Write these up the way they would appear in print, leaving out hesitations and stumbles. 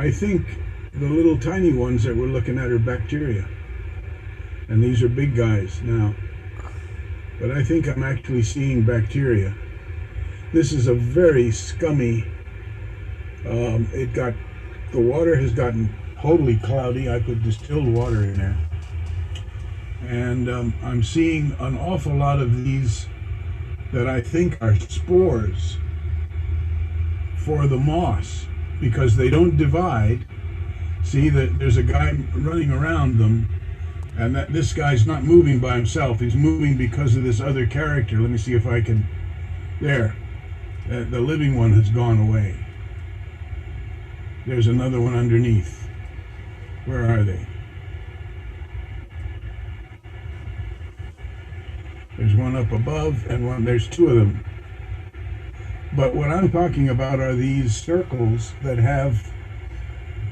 I think the little tiny ones that we're looking at are bacteria. And these are big guys now. But I think I'm actually seeing bacteria. This is a very scummy. The water has gotten totally cloudy. I put distilled water in there. And I'm seeing an awful lot of these that I think are spores for the moss, because they don't divide. See that there's a guy running around them, and that this guy's not moving by himself. He's moving because of this other character. Let me see if I can. There. The living one has gone away. There's another one underneath. Where are they? There's one up above and one. There's two of them. But what I'm talking about are these circles that have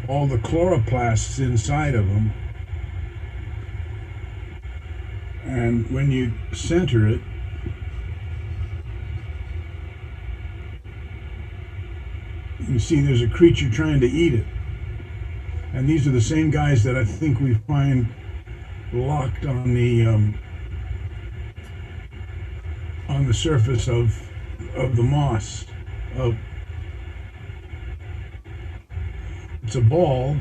all the chloroplasts inside of them. And when you center it, you see there's a creature trying to eat it. And these are the same guys that I think we find locked on the surface of the moss. It's a ball,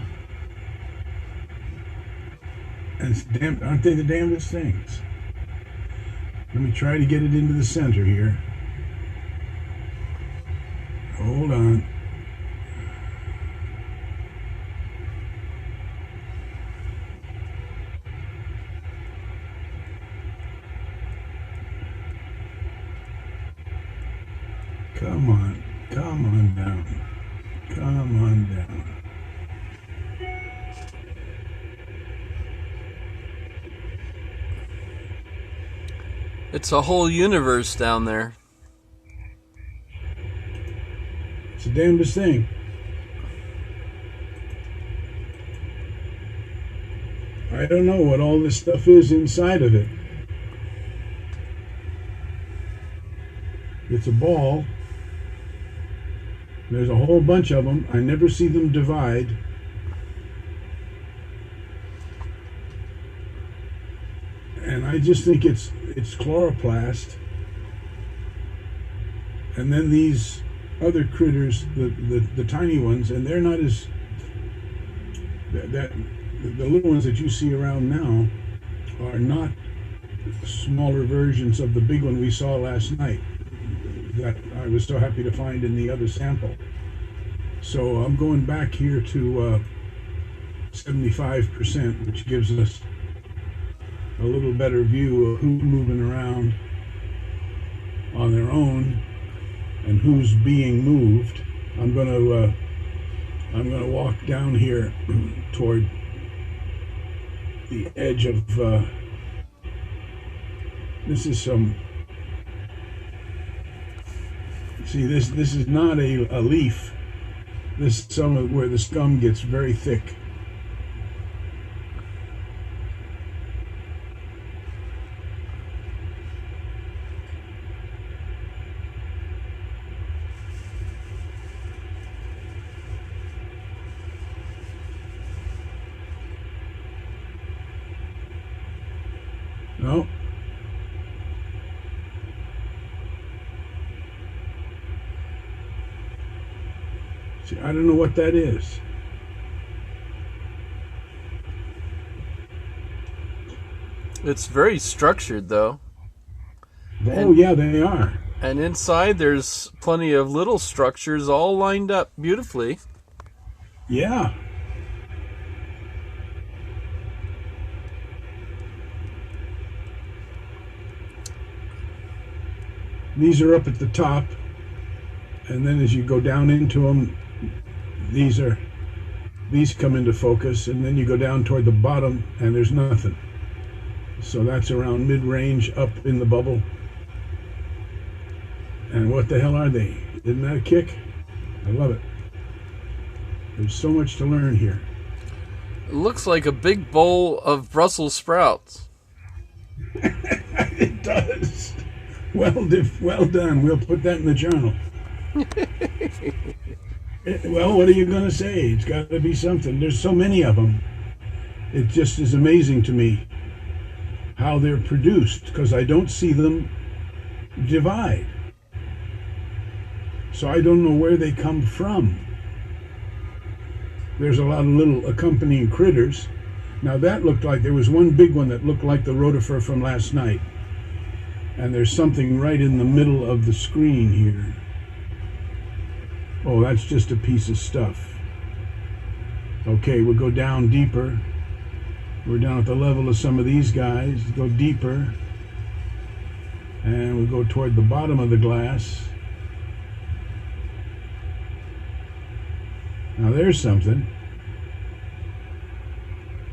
and it's damn, aren't they the damnedest things? Let me try to get it into the center here. Hold on. Come on down. Come on down. It's a whole universe down there. It's the damnedest thing. I don't know what all this stuff is inside of it. It's a ball. There's a whole bunch of them. I never see them divide. And I just think it's chloroplast. And then these other critters, the tiny ones, and they're not as the little ones that you see around now are not smaller versions of the big one we saw last night that I was so happy to find in the other sample. So I'm going back here to 75%, which gives us a little better view of who's moving around on their own and who's being moved. I'm going to walk down here toward the edge of this is some. See, this is not a leaf. This is some of where the scum gets very thick. No. See, I don't know what that is. It's very structured, though. Oh, yeah, they are. And inside there's plenty of little structures all lined up beautifully. Yeah. These are up at the top, and then as you go down into them, these come into focus, and then you go down toward the bottom and there's nothing. So that's around mid-range up in the bubble. And what the hell are they? Isn't that a kick? I love it. There's so much to learn here. It looks like a big bowl of Brussels sprouts. It does. Well done. We'll put that in the journal. Well, what are you going to say? It's got to be something. There's so many of them. It just is amazing to me how they're produced because I don't see them divide. So I don't know where they come from. There's a lot of little accompanying critters. Now that looked like there was one big one that looked like the rotifer from last night. And there's something right in the middle of the screen here. Oh, that's just a piece of stuff. Okay, we'll go down deeper. We're down at the level of some of these guys. Go deeper. And we'll go toward the bottom of the glass. Now there's something.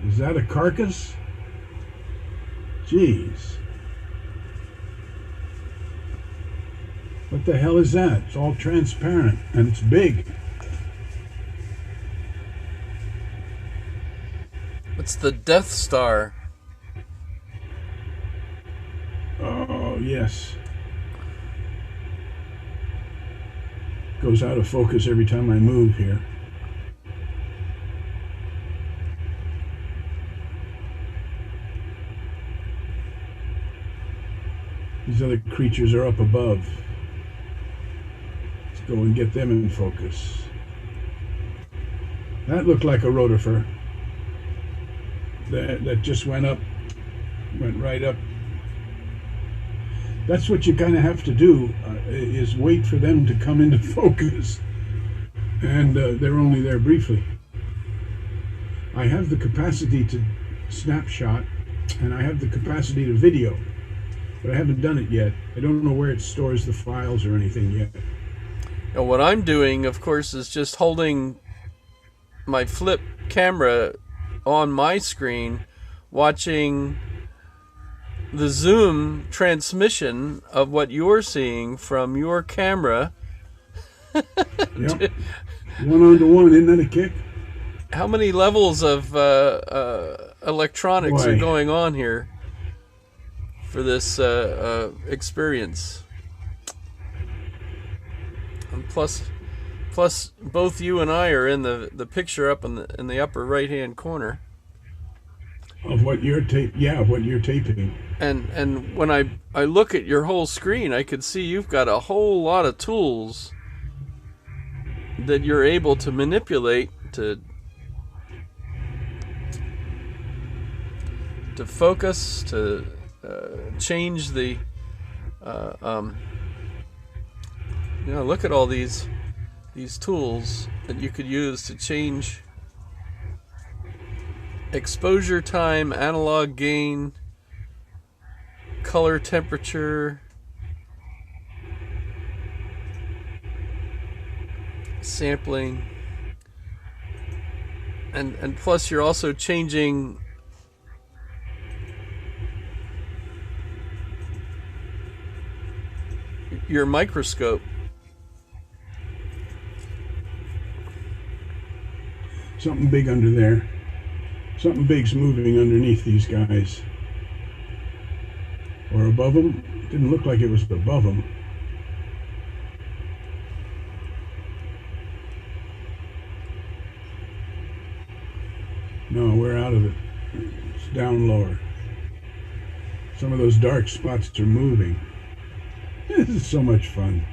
Is that a carcass? Jeez. What the hell is that? It's all transparent and it's big. It's the Death Star. Oh, yes. Goes out of focus every time I move here. These other creatures are up above. Let's go and get them in focus. That looked like a rotifer. That just went up, went right up. That's what you kind of have to do, is wait for them to come into focus. And they're only there briefly. I have the capacity to snapshot, and I have the capacity to video, but I haven't done it yet. I don't know where it stores the files or anything yet. And what I'm doing, of course, is just holding my flip camera on my screen, watching the zoom transmission of what you're seeing from your camera. Yep. 1-on-1, isn't that a kick? How many levels of electronics are going on here for this experience? And plus both you and I are in the picture up in the upper right hand corner of what you're taping. And when I look at your whole screen, I could see you've got a whole lot of tools that you're able to manipulate to focus, to change the look at all these tools that you could use to change exposure time, analog gain, color temperature, sampling, and plus you're also changing your microscope. Something big under there. Something big's moving underneath these guys. Or above them. Didn't look like it was above them. No, we're out of it. It's down lower. Some of those dark spots are moving. This is so much fun.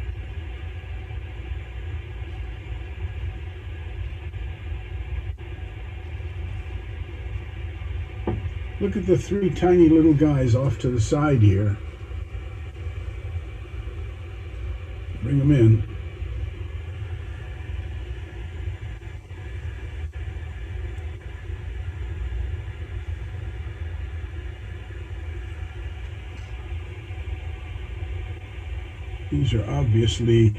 Look at the three tiny little guys off to the side here. Bring them in. These are obviously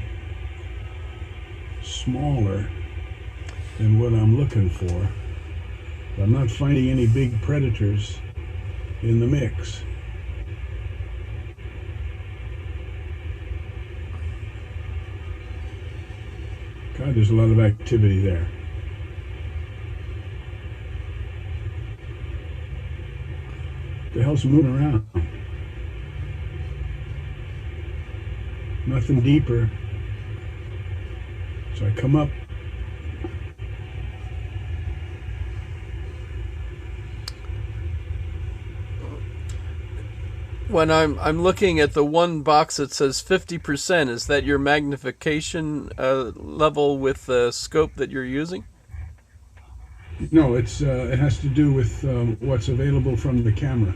smaller than what I'm looking for. I'm not finding any big predators in the mix. God, there's a lot of activity there. What the hell's moving around? Nothing deeper. So I come up When I'm looking at the one box that says 50%, is that your magnification level with the scope that you're using? No, it has to do with what's available from the camera.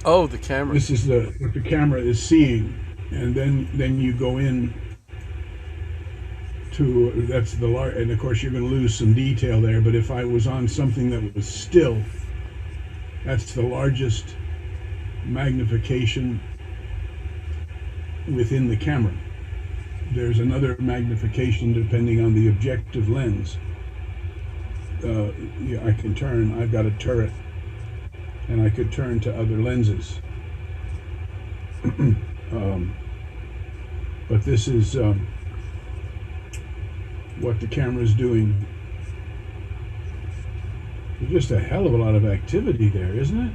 Oh, the camera. This is what the camera is seeing, and then you go in to that's the large, and of course you're going to lose some detail there. But if I was on something that was still, that's the largest magnification within the camera. There's another magnification depending on the objective lens. Yeah, I can turn. I've got a turret, and I could turn to other lenses. But this is what the camera is doing. There's just a hell of a lot of activity there, isn't it?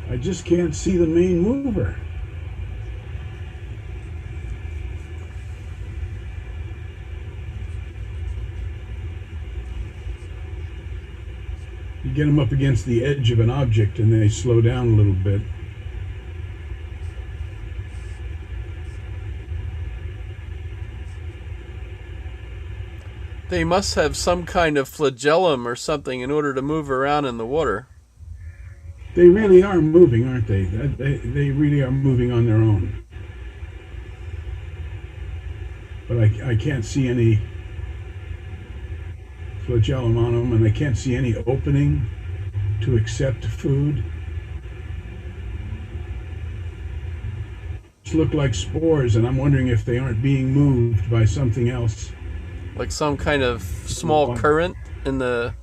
I just can't see the main mover. You get them up against the edge of an object and they slow down a little bit. They must have some kind of flagellum or something in order to move around in the water. They really are moving, aren't they? They really are moving on their own. But I can't see any flagellum on them, and I can't see any opening to accept food. These look like spores, and I'm wondering if they aren't being moved by something else. Like some kind of small current in the...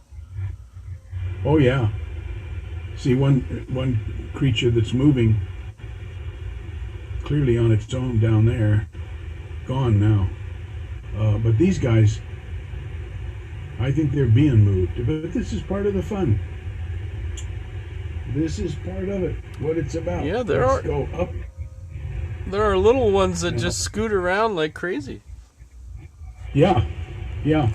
Oh yeah. See, one creature that's moving clearly on its own down there, gone now. But these guys, I think they're being moved. But this is part of the fun. This is part of it. What it's about. Yeah, Let's go up. There are little ones that just scoot around like crazy. Yeah, yeah.